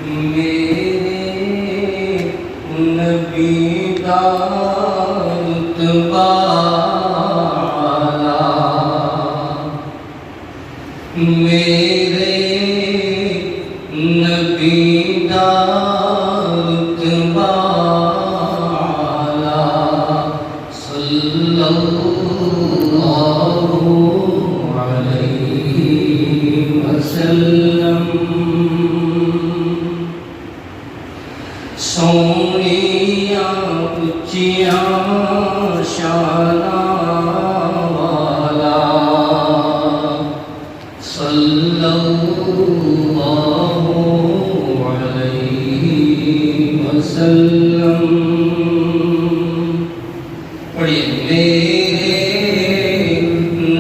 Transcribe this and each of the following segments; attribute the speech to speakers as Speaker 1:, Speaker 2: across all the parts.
Speaker 1: میرے نبی کا رتبہ میرے نبی کا رتبہ صلی اللہ علیہ وسلم سونیاں اچیاں شاناں والا صلی اللہ علیہ وسلم پڑھیے میرے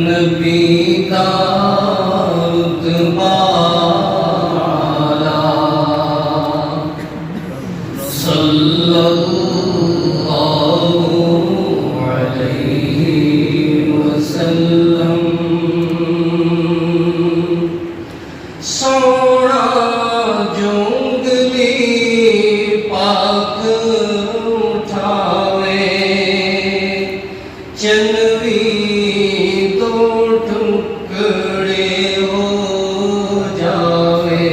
Speaker 1: نبی کا رتبہ صلی اللہ علیہ وسلم سونا جونگلی پاک اٹھاوے چنوی دو ٹکڑے ہو جاوے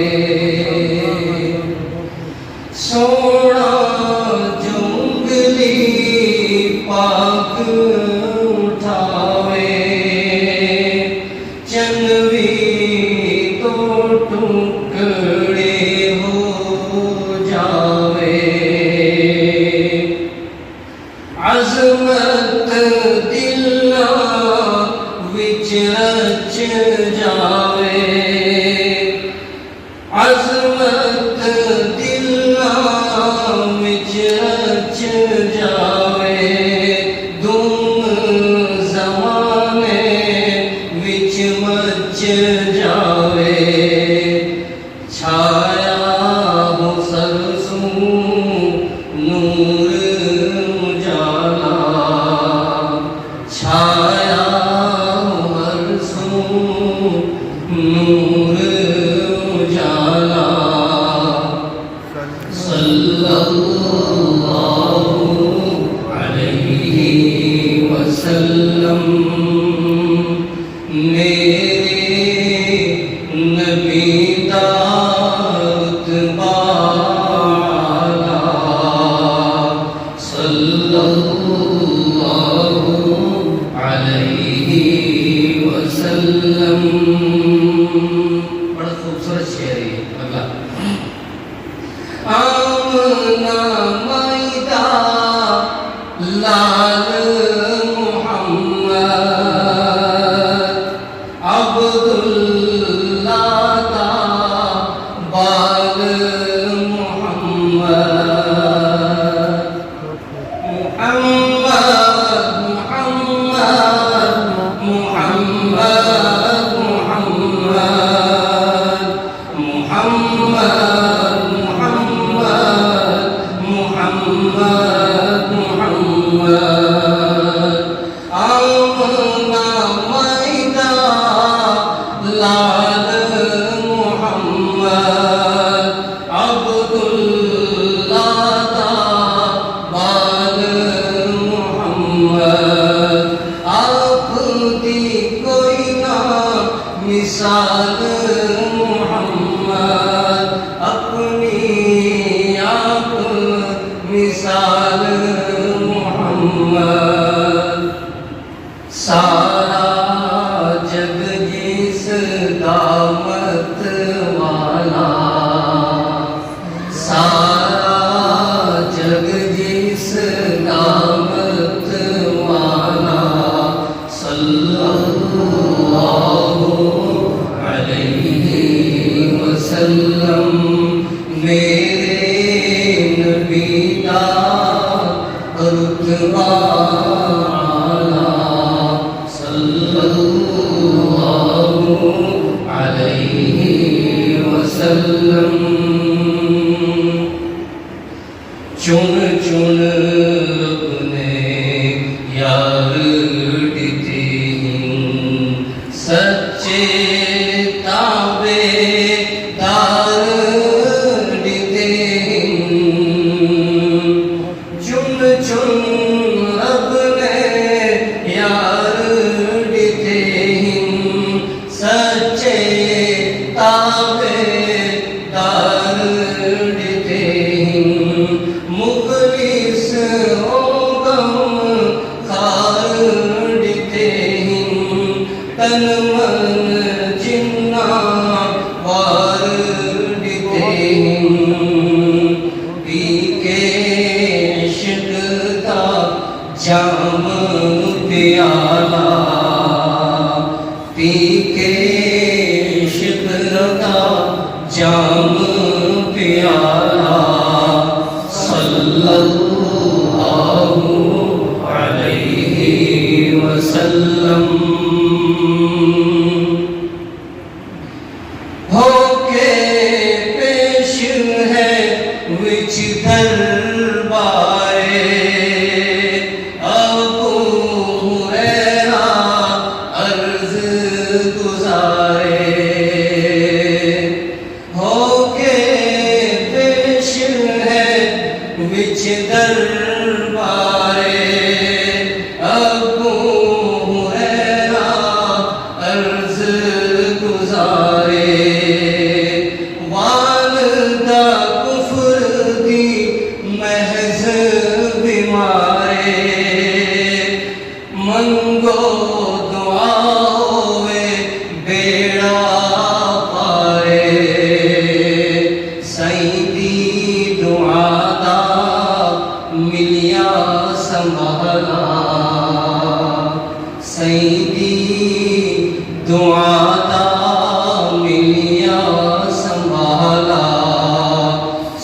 Speaker 1: سونا جونگلی پاک اٹھاوے چنوی دو ٹکڑے ہو جاوے عظمت دلاں وچ رچ جاوے عظمت دلاں وچ رچ جاوے دم زمانے وچ مچ جاوے چھایا ہو سرسوں نور اجالا چھایا ہو برسوں نور اجالا صلی اللہ علیہ وسلم میرے نبی کا رتبہ صلی اللہ علیہ وسلم بڑا خوبصورت شعر ہے اگلا آمنا مائدہ لال محمد عبداللہ دا بال محمد مثال محمد اپنی آپ مثال محمد سارا جگ جس دامت والا سارا جگ جس دامت والا صلی اللہ علیہ وسلم میرے نبی کا رتبہ صلی اللہ علیہ وسلم چن چن رب نے یار دیتے سچے تابے دار आला सल्लल्लाहु अलैहि वसल्लम। होके पेश है विच दरबारे अबू हुरैरा अर्ज गुजारे। होके पेश है विच दरबारे अबू हुरैरा अर्ज गुजारे। वालदा कुफ्र दी महज बीमारे मंगो दुआ होवे बेड़ा पारे। सईदी दुआ दा मिलिया संभाला सईदी दुआ दा मिलिया संभाला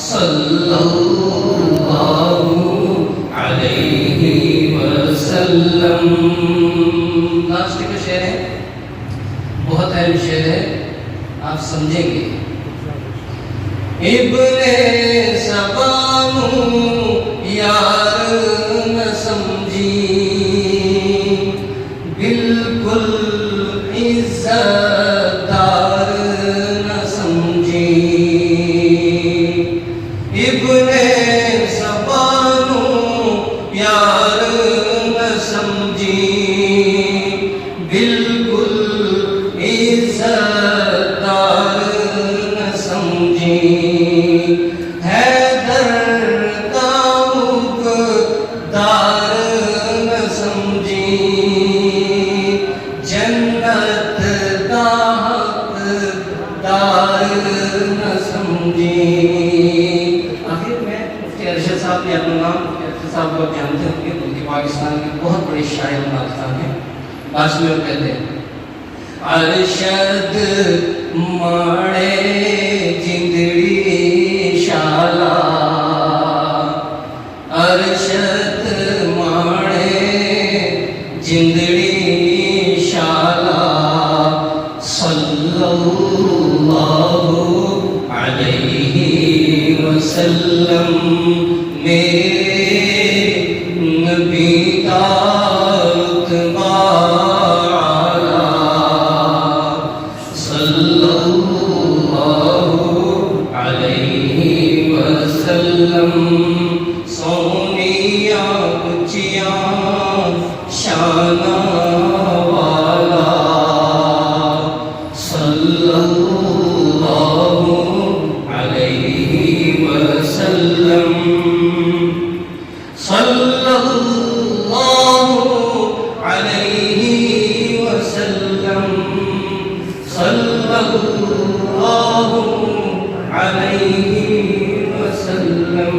Speaker 1: सल्लल्लाहु अलैहि वसल्लम। लास्ट का शेर है, बहुत अहम शेर है, आप समझेंगे। इब्ने सबानू यार न समझी बिल्कुल इज्जतदार न समझी। इब्ने सबानू यार न समझी बिल्कुल इज्जतदार न समझी। हैदर का मुक़द्दार न समझी जन्नत का हक़दार न समझी। आखिर में मुफ्ती अरशद साहब ने अपना नाम मुफ्ती अरशद साहब को आप जानते होंगे, उनके पाकिस्तान के बहुत बड़े शायर नाख्तान हैं। लास्ट में वो कहते हैं अरशद माणे जिंदड़ी शाला अरशद माणे जिंदड़ी शाला सल्लल्लाहु अलैहि वसल्लम। मेरे नबी का रुतबा आला सल्लल्लाहु अलैहि वसल्लम। सोनिया ऊंचिया शाना वाला सल्लल्लाहु अलैहि वसल्लम। सल्लल्लाहु अलैहि वसल्लम। सल्लल्लाहु अलैहि वसल्लम।